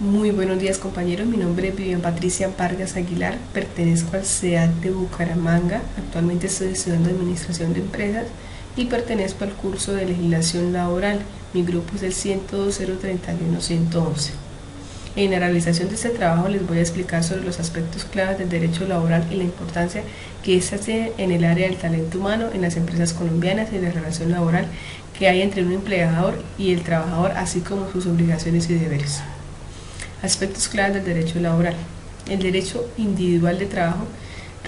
Muy buenos días compañeros, mi nombre es Vivian Patricia Vargas Aguilar, pertenezco al CEAD de Bucaramanga, actualmente estoy estudiando Administración de Empresas y pertenezco al curso de Legislación Laboral, mi grupo es el 102-031-111. En la realización de este trabajo les voy a explicar sobre los aspectos claves del derecho laboral y la importancia que ésta tiene en el área del talento humano en las empresas colombianas y la relación laboral que hay entre un empleador y el trabajador, así como sus obligaciones y deberes. Aspectos claves del derecho laboral. El derecho individual de trabajo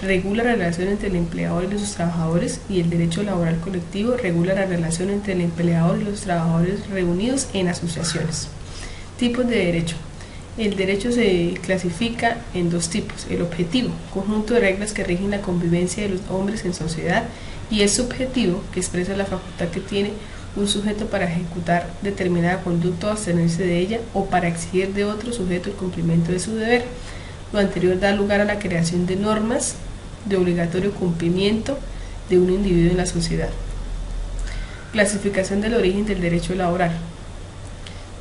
regula la relación entre el empleador y los trabajadores, y el derecho laboral colectivo regula la relación entre el empleador y los trabajadores reunidos en asociaciones. Tipos de derecho. El derecho se clasifica en dos tipos: el objetivo, conjunto de reglas que rigen la convivencia de los hombres en sociedad, y el subjetivo, que expresa la facultad que tiene un sujeto para ejecutar determinada conducta o abstenerse de ella, o para exigir de otro sujeto el cumplimiento de su deber. Lo anterior da lugar a la creación de normas de obligatorio cumplimiento de un individuo en la sociedad. Clasificación del origen del derecho laboral.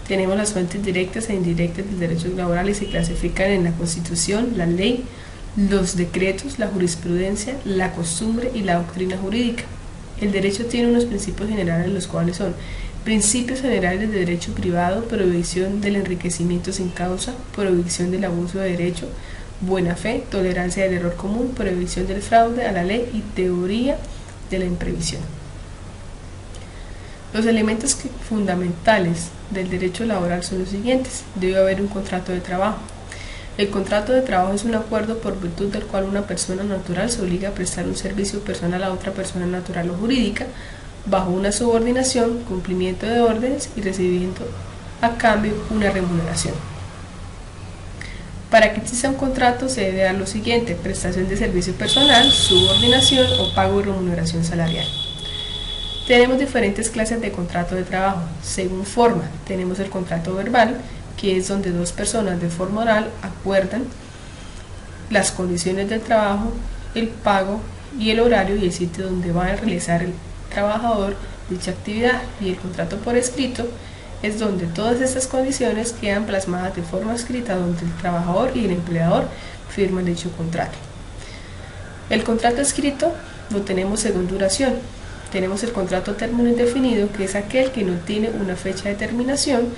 Tenemos las fuentes directas e indirectas del derecho laboral y se clasifican en la Constitución, la ley, los decretos, la jurisprudencia, la costumbre y la doctrina jurídica. El derecho tiene unos principios generales, los cuales son: principios generales de derecho privado, prohibición del enriquecimiento sin causa, prohibición del abuso de derecho, buena fe, tolerancia del error común, prohibición del fraude a la ley y teoría de la imprevisión. Los elementos fundamentales del derecho laboral son los siguientes: debe haber un contrato de trabajo. El contrato de trabajo es un acuerdo por virtud del cual una persona natural se obliga a prestar un servicio personal a otra persona natural o jurídica, bajo una subordinación, cumplimiento de órdenes y recibiendo a cambio una remuneración. Para que exista un contrato se debe dar lo siguiente: prestación de servicio personal, subordinación o pago de remuneración salarial. Tenemos diferentes clases de contrato de trabajo. Según forma, tenemos el contrato verbal, que es donde dos personas de forma oral acuerdan las condiciones del trabajo, el pago y el horario y el sitio donde va a realizar el trabajador dicha actividad. Y el contrato por escrito es donde todas estas condiciones quedan plasmadas de forma escrita, donde el trabajador y el empleador firman dicho contrato. El contrato escrito lo tenemos según duración. Tenemos el contrato a término indefinido, que es aquel que no tiene una fecha de terminación.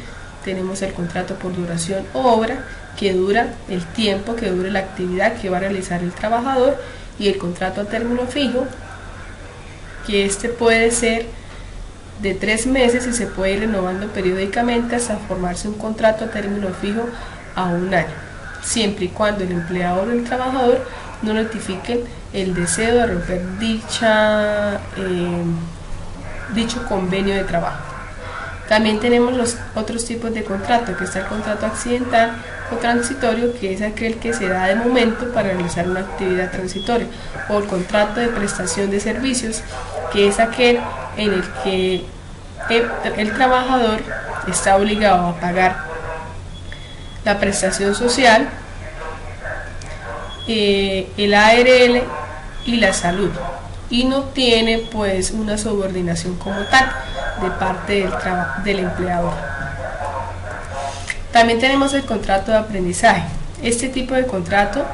Tenemos el contrato por duración o obra, que dura el tiempo que dure la actividad que va a realizar el trabajador, y el contrato a término fijo, que este puede ser de 3 meses y se puede ir renovando periódicamente hasta formarse un contrato a término fijo a 1 año, siempre y cuando el empleador o el trabajador no notifiquen el deseo de romper dicho convenio de trabajo. También tenemos los otros tipos de contrato, que está el contrato accidental o transitorio, que es aquel que se da de momento para realizar una actividad transitoria, o el contrato de prestación de servicios, que es aquel en el que el trabajador está obligado a pagar la prestación social, el ARL y la salud, y no tiene pues una subordinación como tal de parte del empleador. También tenemos el contrato de aprendizaje. Este tipo de contrato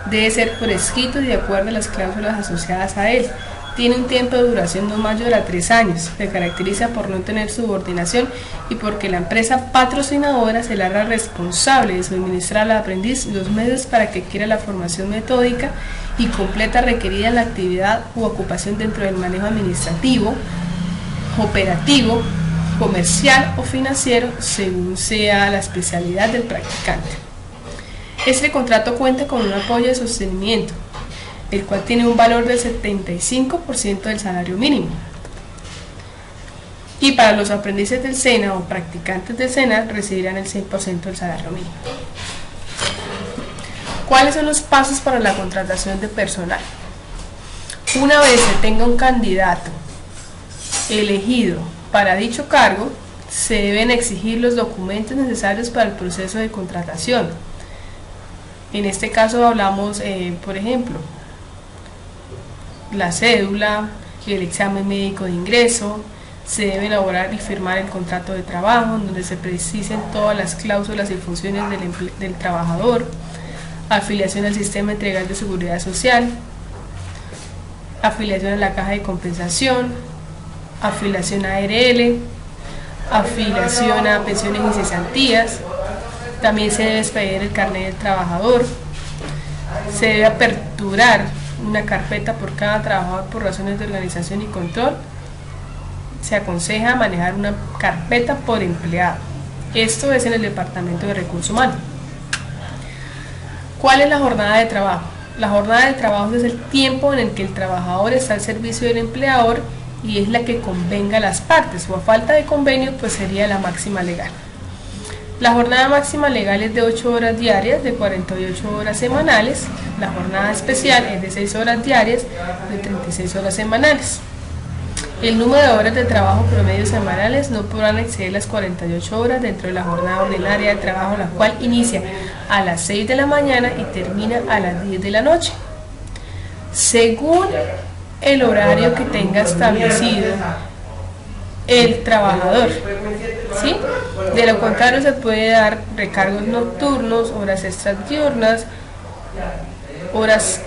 debe ser por escrito y de acuerdo a las cláusulas asociadas a él. Tiene un tiempo de duración no mayor a 3 años. Se caracteriza por no tener subordinación y porque la empresa patrocinadora será la responsable de suministrar al aprendiz los medios para que adquiera la formación metódica y completa requerida en la actividad u ocupación dentro del manejo administrativo, operativo, comercial o financiero, según sea la especialidad del practicante. Este contrato cuenta con un apoyo de sostenimiento, el cual tiene un valor del 75% del salario mínimo. Y para los aprendices del SENA o practicantes del SENA recibirán el 100% del salario mínimo. ¿Cuáles son los pasos para la contratación de personal? Una vez se tenga un candidato elegido para dicho cargo, se deben exigir los documentos necesarios para el proceso de contratación. En este caso hablamos, por ejemplo, la cédula, el examen médico de ingreso, Se debe elaborar y firmar el contrato de trabajo, en donde se precisen todas las cláusulas y funciones del trabajador, afiliación al sistema integral de seguridad social, afiliación a la caja de compensación, afiliación a ARL, afiliación a pensiones y cesantías. También se debe expedir el carnet del trabajador. Se debe aperturar una carpeta por cada trabajador por razones de organización y control. Se aconseja manejar una carpeta por empleado. Esto es en el Departamento de Recursos Humanos. ¿Cuál es la jornada de trabajo? La jornada de trabajo es el tiempo en el que el trabajador está al servicio del empleador y es la que convenga a las partes, o a falta de convenio pues sería la máxima legal. La jornada máxima legal es de 8 horas diarias, de 48 horas semanales. La jornada especial es de 6 horas diarias, de 36 horas semanales. El número de horas de trabajo promedio semanales no podrán exceder las 48 horas dentro de la jornada ordinaria de trabajo, la cual inicia a las 6 de la mañana y termina a las 10 de la noche. Según el horario que tenga establecido el trabajador, ¿sí? De lo contrario se puede dar recargos nocturnos, horas extras diurnas, horas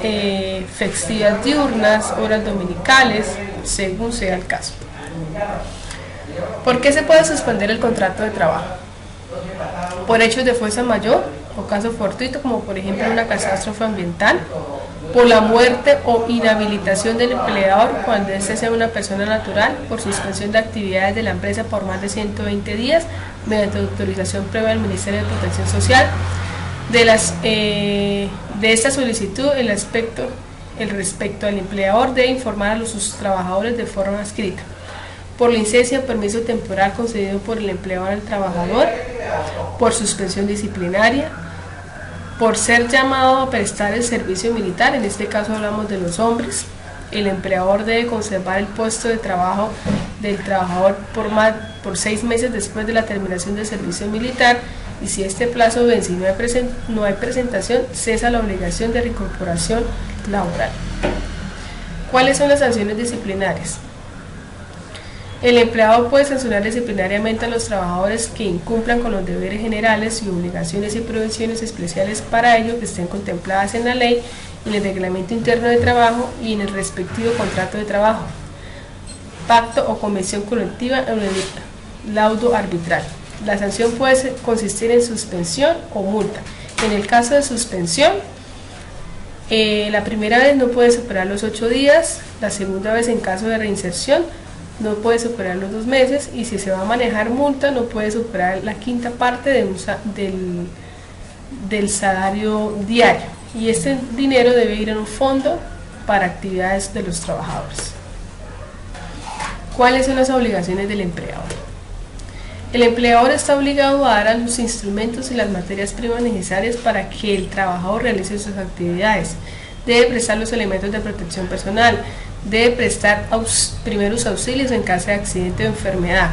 festivas diurnas, horas dominicales, según sea el caso. ¿Por qué se puede suspender el contrato de trabajo? Por hechos de fuerza mayor o caso fortuito, como por ejemplo una catástrofe ambiental, por la muerte o inhabilitación del empleador cuando éste sea una persona natural, por suspensión de actividades de la empresa por más de 120 días, mediante autorización previa del Ministerio de Protección Social. De esta solicitud, el respecto al empleador debe informar a sus trabajadores de forma escrita. Por licencia o permiso temporal concedido por el empleador al trabajador, por suspensión disciplinaria, por ser llamado a prestar el servicio militar, en este caso hablamos de los hombres. El empleador debe conservar el puesto de trabajo del trabajador por 6 meses después de la terminación del servicio militar, y si este plazo vence y no hay presentación, cesa la obligación de reincorporación laboral. ¿Cuáles son las sanciones disciplinarias? El empleador puede sancionar disciplinariamente a los trabajadores que incumplan con los deberes generales y obligaciones y provisiones especiales para ello que estén contempladas en la ley, en el reglamento interno de trabajo y en el respectivo contrato de trabajo, pacto o convención colectiva o en el laudo arbitral. La sanción puede consistir en suspensión o multa. En el caso de suspensión, la primera vez no puede superar los 8 días, la segunda vez en caso de reinserción no puede superar los 2 meses, y si se va a manejar multa no puede superar la quinta parte del salario diario, y este dinero debe ir en un fondo para actividades de los trabajadores. ¿Cuáles son las obligaciones del empleador? El empleador está obligado a dar a los instrumentos y las materias primas necesarias para que el trabajador realice sus actividades. Debe prestar los elementos de protección personal, debe prestar primeros auxilios en caso de accidente o enfermedad,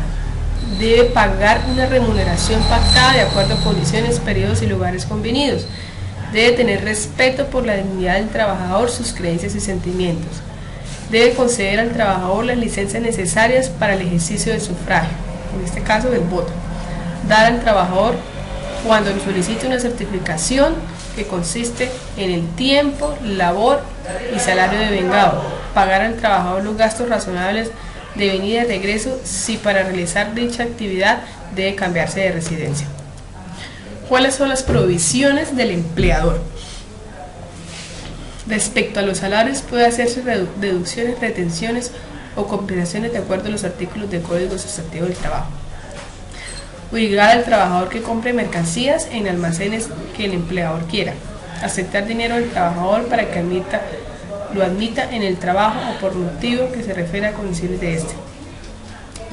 debe pagar una remuneración pactada de acuerdo a condiciones, periodos y lugares convenidos, debe tener respeto por la dignidad del trabajador, sus creencias y sentimientos, debe conceder al trabajador las licencias necesarias para el ejercicio del sufragio, en este caso del voto, dar al trabajador cuando lo solicite una certificación que consiste en el tiempo, labor y salario devengado, pagar al trabajador los gastos razonables de venida y regreso si para realizar dicha actividad debe cambiarse de residencia. ¿Cuáles son las provisiones del empleador? Respecto a los salarios puede hacerse deducciones, retenciones o compensaciones de acuerdo a los artículos del Código Sustantivo del Trabajo. Obligar al trabajador que compre mercancías en almacenes que el empleador quiera. Aceptar dinero del trabajador para que lo admita en el trabajo o por motivo que se refiere a condiciones de este.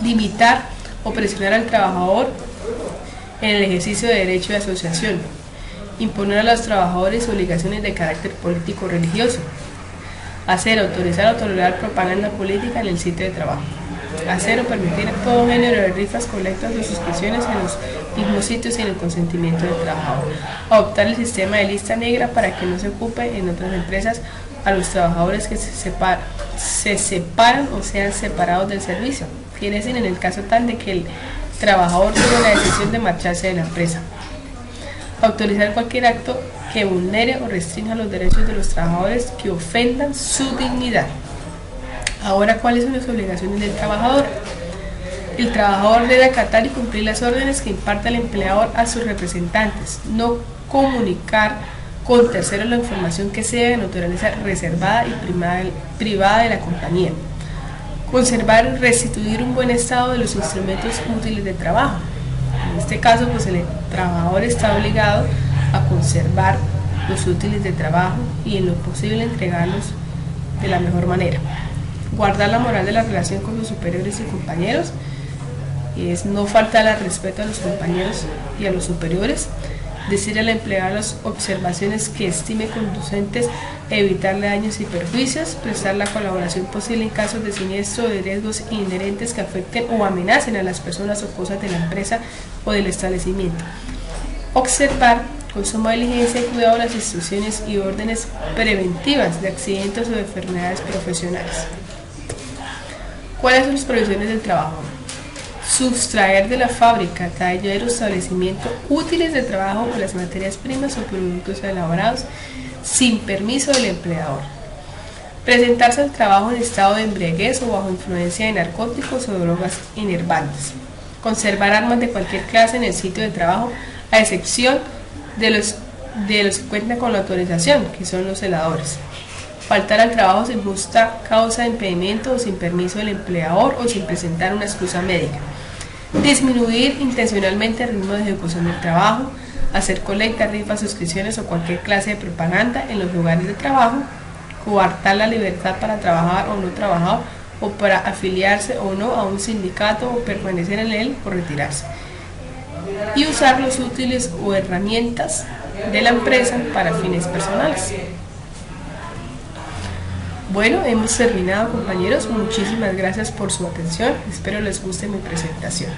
Limitar o presionar al trabajador en el ejercicio de derecho de asociación. Imponer a los trabajadores obligaciones de carácter político o religioso. Hacer, autorizar o tolerar propaganda política en el sitio de trabajo. Hacer o permitir todo género de rifas, colectas o suscripciones en los mismos sitios sin el consentimiento del trabajador. Adoptar el sistema de lista negra para que no se ocupe en otras empresas a los trabajadores que se separan o sean separados del servicio. quiere decir en el caso tal de que el trabajador tome la decisión de marcharse de la empresa. Autorizar cualquier acto que vulnere o restrinja los derechos de los trabajadores que ofendan su dignidad. Ahora, ¿cuáles son las obligaciones del trabajador? El trabajador debe acatar y cumplir las órdenes que imparta el empleador a sus representantes, no comunicar con terceros la información que sea de naturaleza reservada y privada de la compañía. Conservar y restituir un buen estado de los instrumentos útiles de trabajo. En este caso, pues el trabajador está obligado a conservar los útiles de trabajo y en lo posible entregarlos de la mejor manera. Guardar la moral de la relación con los superiores y compañeros, es no faltar al respeto a los compañeros y a los superiores. Decir al empleado las observaciones que estime conducentes, evitarle daños y perjuicios, prestar la colaboración posible en casos de siniestro o de riesgos inherentes que afecten o amenacen a las personas o cosas de la empresa o del establecimiento. Observar con suma diligencia y cuidado las instrucciones y órdenes preventivas de accidentes o de enfermedades profesionales. ¿Cuáles son las prohibiciones del trabajo? Sustraer de la fábrica, taller o establecimiento útiles de trabajo o las materias primas o productos elaborados sin permiso del empleador. Presentarse al trabajo en estado de embriaguez o bajo influencia de narcóticos o drogas enervantes. Conservar armas de cualquier clase en el sitio de trabajo, a excepción de los que cuentan con la autorización, que son los celadores. Faltar al trabajo sin justa causa de impedimento o sin permiso del empleador o sin presentar una excusa médica. Disminuir intencionalmente el ritmo de ejecución del trabajo, hacer colectas, rifas, suscripciones o cualquier clase de propaganda en los lugares de trabajo, coartar la libertad para trabajar o no trabajar o para afiliarse o no a un sindicato o permanecer en él o retirarse, y usar los útiles o herramientas de la empresa para fines personales. Bueno, hemos terminado, compañeros. Muchísimas gracias por su atención. Espero les guste mi presentación.